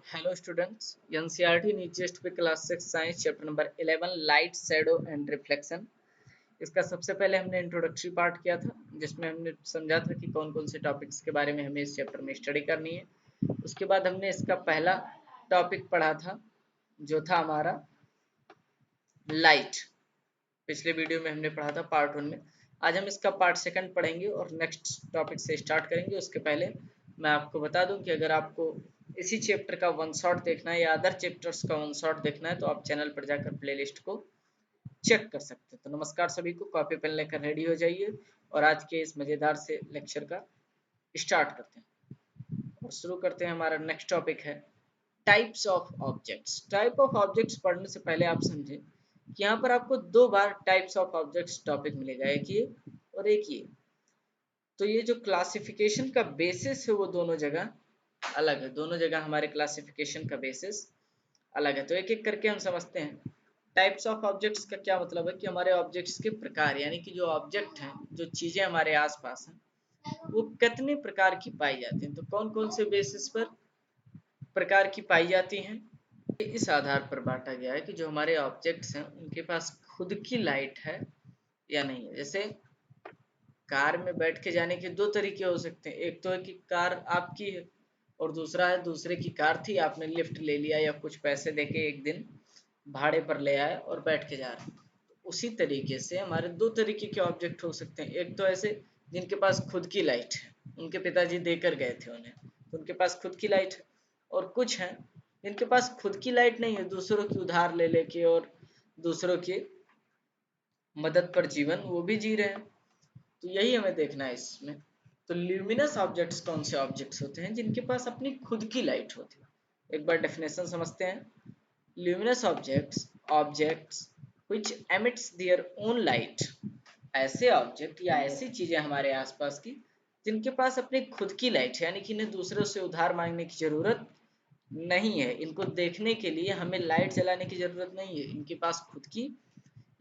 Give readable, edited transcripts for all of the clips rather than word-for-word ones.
Hello students, NCERT NEET test पे class 6 science chapter number 11 light shadow and reflection. इसका सबसे पहले हमने इंट्रोडक्टरी पार्ट किया था जिसमें हमने समझा था कि कौन कौन से टॉपिक्स के बारे में हमें इस चैप्टर में स्टडी करनी है। उसके बाद हमने इसका पहला टॉपिक पढ़ा था जो था हमारा लाइट। पिछले वीडियो में हमने पढ़ा था पार्ट 1 में। आज हम इसका पार्ट 2 पढ़ेंगे और नेक्स्ट टॉपिक से स्टार्ट करेंगे। उसके पहले मैं आपको बता दूं कि अगर आपको इसी चैप्टर का वन शॉट देखना है या अदर चैप्टर्स का वन शॉट देखना है तो आप चैनल पर जाकर प्लेलिस्ट को चेक कर सकते हैं। तो नमस्कार सभी को, कॉपी पेन लेकर रेडी हो जाइए और आज के इस मज़ेदार से लेक्चर का स्टार्ट करते हैं और शुरू करते हैं। हमारा नेक्स्ट टॉपिक है types of objects. Type of objects पढ़ने से पहले आप समझें कि यहाँ पर आपको दो बार टाइप्स ऑफ ऑब्जेक्ट्स टॉपिक मिलेगा, एक ये और एक ये। तो ये जो क्लासिफिकेशन का बेसिस है वो दोनों जगह अलग है, दोनों जगह हमारे क्लासिफिकेशन का बेसिस अलग है। तो एक एक करके हम समझते हैं। टाइप्स ऑफ ऑब्जेक्ट्स का क्या मतलब है कि हमारे ऑब्जेक्ट्स के प्रकार, यानी कि जो ऑब्जेक्ट हैं, जो चीजें हमारे आसपास हैं, वो कितने प्रकार की पाई जाती हैं। तो कौन कौन से बेसिस पर प्रकार की पाई जाती हैं, इस आधार पर बांटा गया है कि जो हमारे ऑब्जेक्ट्स हैं उनके पास खुद की लाइट है या नहीं है। जैसे कार में बैठ के जाने के दो तरीके हो सकते हैं, एक तो है कि कार आपकी है और दूसरा है दूसरे की कार थी, आपने लिफ्ट ले लिया या कुछ पैसे देके एक दिन भाड़े पर ले आए और बैठ के जा रहे हैं। तो उसी तरीके से हमारे दो तरीके के ऑब्जेक्ट हो सकते हैं। एक तो ऐसे जिनके पास खुद की लाइट है, उनके पिताजी देकर गए थे उन्हें, तो उनके पास खुद की लाइट है। और कुछ हैं जिनके पास खुद की लाइट नहीं है, दूसरों की उधार ले लेके और दूसरों की मदद पर जीवन वो भी जी रहे हैं। तो यही हमें देखना है इसमें। तो ल्यूमिनस ऑब्जेक्ट्स कौन से ऑब्जेक्ट्स होते हैं जिनके पास अपनी खुद की लाइट होती है। एक बार डेफिनेशन समझते हैं। Luminous objects, objects which emits their own light. ऐसे ऑब्जेक्ट या ऐसी चीजें हमारे आसपास की जिनके पास अपनी खुद की लाइट है, यानी कि इन्हें दूसरों से उधार मांगने की जरूरत नहीं है। इनको देखने के लिए हमें लाइट जलाने की जरूरत नहीं है, इनके पास खुद की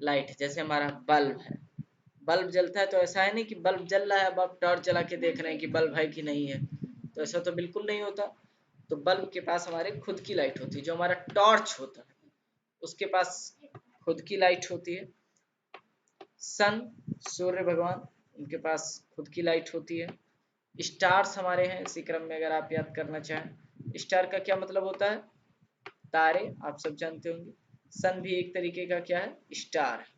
लाइट है। जैसे हमारा बल्ब है, बल्ब जलता है तो ऐसा है नहीं कि बल्ब जल रहा है अब आप टॉर्च जला के देख रहे हैं कि बल्ब है कि नहीं है, तो ऐसा तो बिल्कुल नहीं होता। तो बल्ब के पास हमारे खुद की लाइट होती है। जो हमारा टॉर्च होता है उसके पास खुद की लाइट होती है। सन, सूर्य भगवान, उनके पास खुद की लाइट होती है। स्टार्स हमारे हैं, इसी क्रम में अगर आप याद करना चाहें, स्टार का क्या मतलब होता है, तारे, आप सब जानते होंगे। सन भी एक तरीके का क्या है, स्टार है।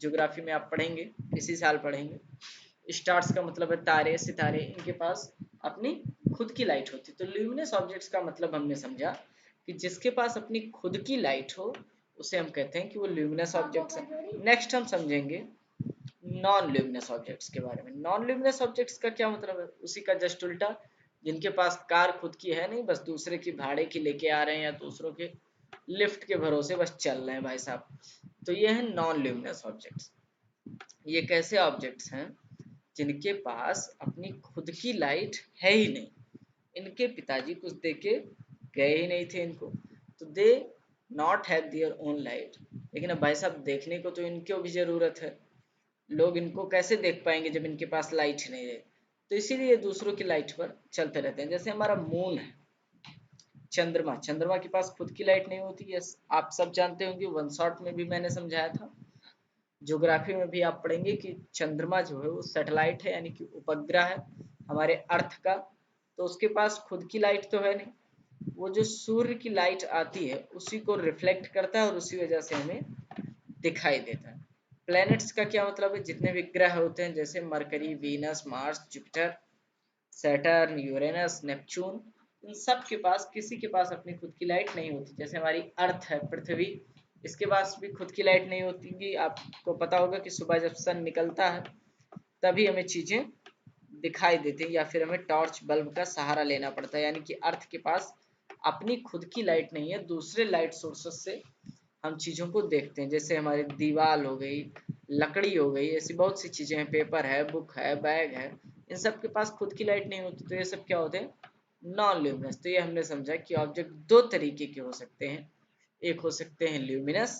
ज्योग्राफी में आप पढ़ेंगे, इसी साल पढ़ेंगे। स्टार्स का मतलब है तारे, सितारे, इनके पास अपनी खुद की लाइट होती है। तो ल्यूमिनस ऑब्जेक्ट्स का मतलब हमने समझा कि जिसके पास अपनी खुद की लाइट हो उसे हम कहते हैं कि वो ल्यूमिनस ऑब्जेक्ट्स है। नेक्स्ट हम समझेंगे नॉन ल्यूमिनस ऑब्जेक्ट्स के बारे में। नॉन ल्यूमिनस ऑब्जेक्ट्स का क्या मतलब है, उसी का जस्ट उल्टा। जिनके पास कार खुद की है नहीं, बस दूसरे की भाड़े की लेके आ रहे हैं या दूसरों के लिफ्ट के भरोसे बस चल रहे हैं भाई साहब। तो ये है नॉन ल्यूमिनस ऑब्जेक्ट्स। ये कैसे ऑब्जेक्ट्स हैं जिनके पास अपनी खुद की लाइट है ही नहीं, इनके पिताजी कुछ देके गए ही नहीं थे इनको, तो they not have their own light. लेकिन अब भाई साहब देखने को तो इनको भी जरूरत है, लोग इनको कैसे देख पाएंगे जब इनके पास लाइट ही नहीं है। तो इसीलिए दूसरों की लाइट पर चलते रहते हैं। जैसे हमारा मून है, चंद्रमा, चंद्रमा के पास खुद की लाइट नहीं होती। यस, आप सब जानते होंगे, वन शॉट में भी मैंने समझाया था। ज्योग्राफी में भी आप पढ़ेंगे कि चंद्रमा जो है वो सैटेलाइट है, यानी कि उपग्रह है हमारे अर्थ का। तो उसके पास खुद की लाइट तो है नहीं, वो जो सूर्य की लाइट आती है उसी को रिफ्लेक्ट करता है और उसी वजह से हमें दिखाई देता है। प्लैनेट्स का क्या मतलब है, जितने भी ग्रह होते हैं जैसे Mercury, Venus, Mars, Jupiter, Saturn, Uranus, Neptune, इन सब के पास किसी के पास अपनी खुद की लाइट नहीं होती। जैसे हमारी अर्थ है, पृथ्वी, इसके पास भी खुद की लाइट नहीं होती। आपको पता होगा कि सुबह जब सन निकलता है तभी हमें चीजें दिखाई देती हैं या फिर हमें टॉर्च बल्ब का सहारा लेना पड़ता है। यानी कि अर्थ के पास अपनी खुद की लाइट नहीं है, दूसरे लाइट सोर्सेस से हम चीजों को देखते हैं। जैसे हमारी दीवार हो गई, लकड़ी हो गई, ऐसी बहुत सी चीजें हैं, पेपर है, बुक है, बैग है, इन सब के पास खुद की लाइट नहीं होती। तो ये सब क्या होते हैं, नॉन ल्यूमिनस। तो ये हमने समझा कि ऑब्जेक्ट दो तरीके के हो सकते हैं, एक हो सकते हैं ल्यूमिनस,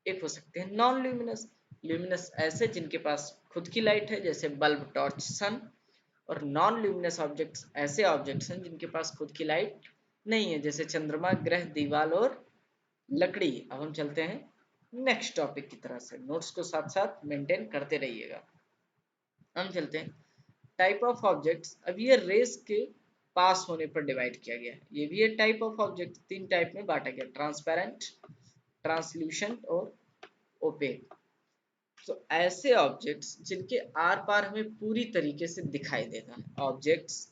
एक हो सकते हैं नॉन ल्यूमिनस। ल्यूमिनस ऐसे जिनके पास खुद की लाइट है जैसे बल्ब, टॉर्च, सन। और नॉन ल्यूमिनस ऑब्जेक्ट्स ऐसे ऑब्जेक्ट्स हैं जिनके पास खुद की लाइट नहीं है, जैसे चंद्रमा, ग्रह, दीवार और लकड़ी। अब हम चलते हैं नेक्स्ट टॉपिक की तरफ से, नोट्स को साथ साथ मेंटेन करते रहिएगा। हम चलते हैं टाइप ऑफ ऑब्जेक्ट्स। अब ये रेस के पास होने पर डिवाइड किया गया है, ये भी है टाइप ऑफ ऑब्जेक्ट, तीन टाइप में बांटा गया, ट्रांसपेरेंट, ट्रांसल्यूशेंट और ओपेक। तो ऐसे ऑब्जेक्ट्स जिनके आर पार हमें पूरी तरीके से दिखाई देता है, objects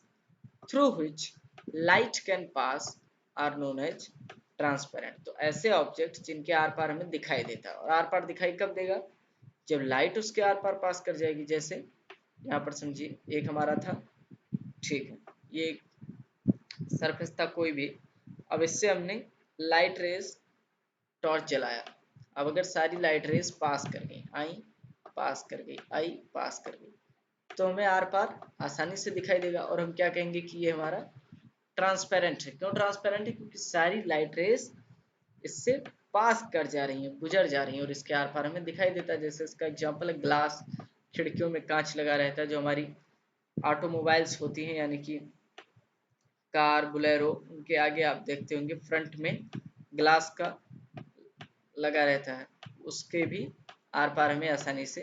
through which light can pass are known as transparent. तो ऐसे ऑब्जेक्ट्स जिनके आर पार हमें दिखाई देता है, और आर पार दिखाई कब देगा, जब लाइट उसके आर पार पास कर जाएगी। जैसे यहाँ पर समझिए, एक हमारा था, ठीक है, ये सरफेस था कोई भी, अब इससे हमने लाइट रेज टॉर्च जलाया। अब अगर सारी लाइट रेज पास कर गई, आई पास कर गई, आई पास कर गई, तो हमें आर पार आसानी से दिखाई देगा, और हम क्या कहेंगे कि ये हमारा ट्रांसपेरेंट है। क्यों ट्रांसपेरेंट है, क्योंकि सारी लाइट रेज इससे पास कर जा रही हैं, गुजर जा रही हैं, और इसके आर पार हमें दिखाई देता है। जैसे इसका एग्जांपल है ग्लास, खिड़कियों में कांच लगा रहता है, जो हमारी ऑटोमोबाइल्स होती हैं, यानी कि कार, बुलेरो, उनके आगे आप देखते होंगे फ्रंट में ग्लास का लगा रहता है, उसके भी आर पार हमें आसानी से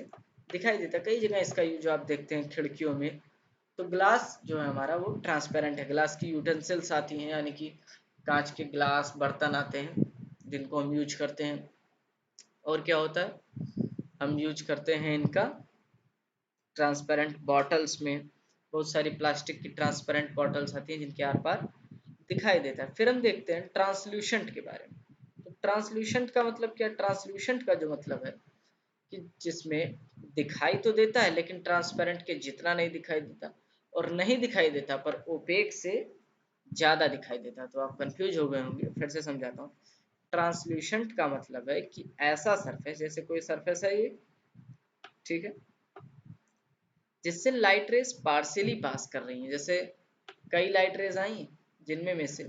दिखाई देता है। कई जगह इसका यूज जो आप देखते हैं खिड़कियों में, तो ग्लास जो है हमारा वो ट्रांसपेरेंट है। ग्लास की यूटेंसिल्स आती हैं, यानी कि कांच के ग्लास बर्तन आते हैं जिनको हम यूज करते हैं। और क्या होता है, हम यूज करते हैं इनका ट्रांसपेरेंट बॉटल्स में, बहुत सारी प्लास्टिक की ट्रांसपेरेंट बॉटल्स आती हैं जिनके आर पार दिखाई देता है। फिर हम देखते हैं ट्रांसल्यूशेंट के बारे में। तो ट्रांसल्यूशेंट का मतलब क्या, ट्रांसल्यूशेंट का जो मतलब है कि जिसमें दिखाई तो देता है लेकिन ट्रांसपेरेंट के जितना नहीं दिखाई देता, और नहीं दिखाई देता पर ओपेक से ज्यादा दिखाई देता। तो आप कंफ्यूज हो गए होंगे, फिर से समझाता हूँ। ट्रांसल्यूशेंट का मतलब है कि ऐसा सरफेस, जैसे कोई सरफेस है ये, ठीक है, जिससे लाइट रेज पार्शियली पास कर रही हैं। जैसे कई लाइट रेज आई, जिनमें में से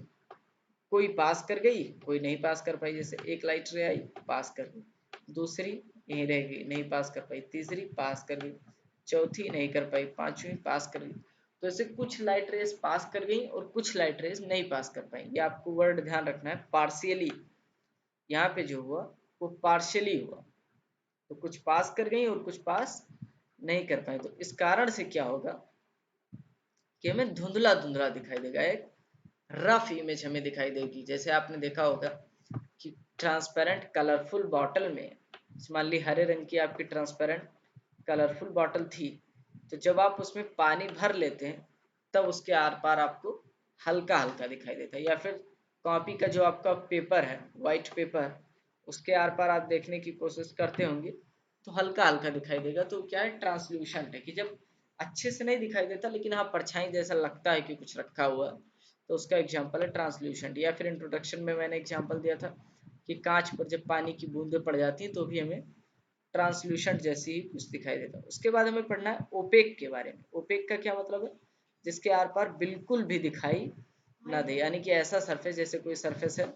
कोई पास कर गई, कोई नहीं पास कर पाई। जैसे एक लाइट रे आई, पास कर गई, दूसरी यहीं रह गई, नहीं पास कर पाई, तीसरी पास कर गई, चौथी नहीं कर पाई, पांचवी पास कर गई। तो ऐसे कुछ लाइट रेज पास कर गई और कुछ लाइट रेज नहीं पास कर पाई। ये आपको वर्ड ध्यान रखना है, पार्शियली। यहाँ पे जो हुआ वो पार्शियली हुआ, तो कुछ पास कर गई और कुछ पास नहीं कर पाए। तो इस कारण से क्या होगा कि हमें धुंधला धुंधला दिखाई देगा, एक रफ इमेज हमें दिखाई देगी। जैसे आपने देखा होगा कि ट्रांसपेरेंट कलरफुल बॉटल में, मान ली हरे रंग की आपकी ट्रांसपेरेंट कलरफुल बॉटल थी, तो जब आप उसमें पानी भर लेते हैं तब उसके आर पार आपको हल्का हल्का दिखाई देता है। या फिर कॉपी का जो आपका पेपर है, वाइट पेपर, उसके आर पार आप देखने की कोशिश करते होंगे तो हल्का हल्का दिखाई देगा। तो क्या है, ट्रांसल्यूशन है, कि जब अच्छे से नहीं दिखाई देता लेकिन हाँ परछाई जैसा लगता है कि कुछ रखा हुआ, तो उसका एग्जाम्पल है ट्रांसल्यूशन। या फिर इंट्रोडक्शन में मैंने एग्जाम्पल दिया था कि कांच पर जब पानी की बूंदें पड़ जाती हैं तो भी हमें ट्रांसल्यूशन जैसी ही कुछ दिखाई देता है। उसके बाद हमें पढ़ना है ओपेक के बारे में। ओपेक का क्या मतलब है, जिसके आर पार बिल्कुल भी दिखाई ना दे, यानी कि ऐसा सरफेस, जैसे कोई सरफेस है,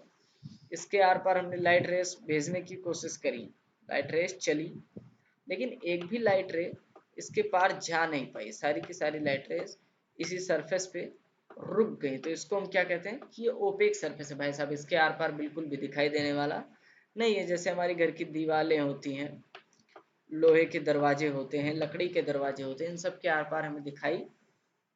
इसके आर पार हमने लाइट रेस भेजने की कोशिश करी, लाइट रेस चली, लेकिन एक भी लाइट रे इसके पार जा नहीं पाई, सारी की सारी लाइट रेस इसी सरफेस पे रुक गई। तो इसको हम क्या कहते हैं कि ये ओपेक सरफेस है भाई साहब, इसके आर पार बिल्कुल भी दिखाई देने वाला नहीं है। जैसे हमारी घर की दीवारें होती हैं, लोहे के दरवाजे होते हैं, लकड़ी के दरवाजे होते हैं, इन सब के आर पार हमें दिखाई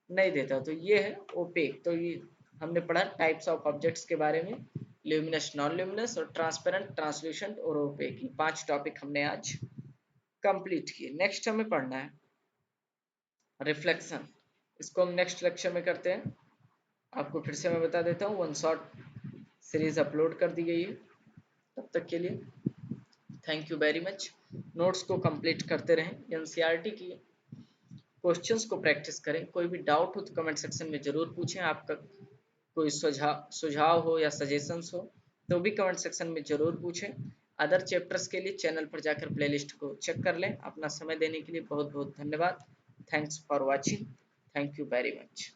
नहीं देता। तो ये है ओपेक। तो ये हमने पढ़ा टाइप्स ऑफ ऑब्जेक्ट्स के बारे में, ल्यूमिनस, नॉन ल्यूमिनस और ट्रांसपेरेंट, ट्रांसल्यूशेंट और ओपेक। ये 5 टॉपिक हमने आज कंप्लीट किए। नेक्स्ट हमें पढ़ना है रिफ्लेक्शन। इसको हम नेक्स्ट लेक्चर में करते हैं। आपको फिर से मैं बता देता हूँ, वन शॉट सीरीज अपलोड कर दी गई है। तब तक के लिए thank you very much. Notes को कंप्लीट करते रहें, एनसीईआरटी की क्वेश्चंस को प्रैक्टिस करें। कोई भी डाउट हो तो कमेंट सेक्शन में ज़रूर पूछें। आपका कोई सुझाव हो या सजेशंस हो तो भी कमेंट सेक्शन में ज़रूर पूछें। अदर चैप्टर्स के लिए चैनल पर जाकर प्लेलिस्ट को चेक कर लें। अपना समय देने के लिए बहुत बहुत धन्यवाद। Thanks for watching. Thank you very much.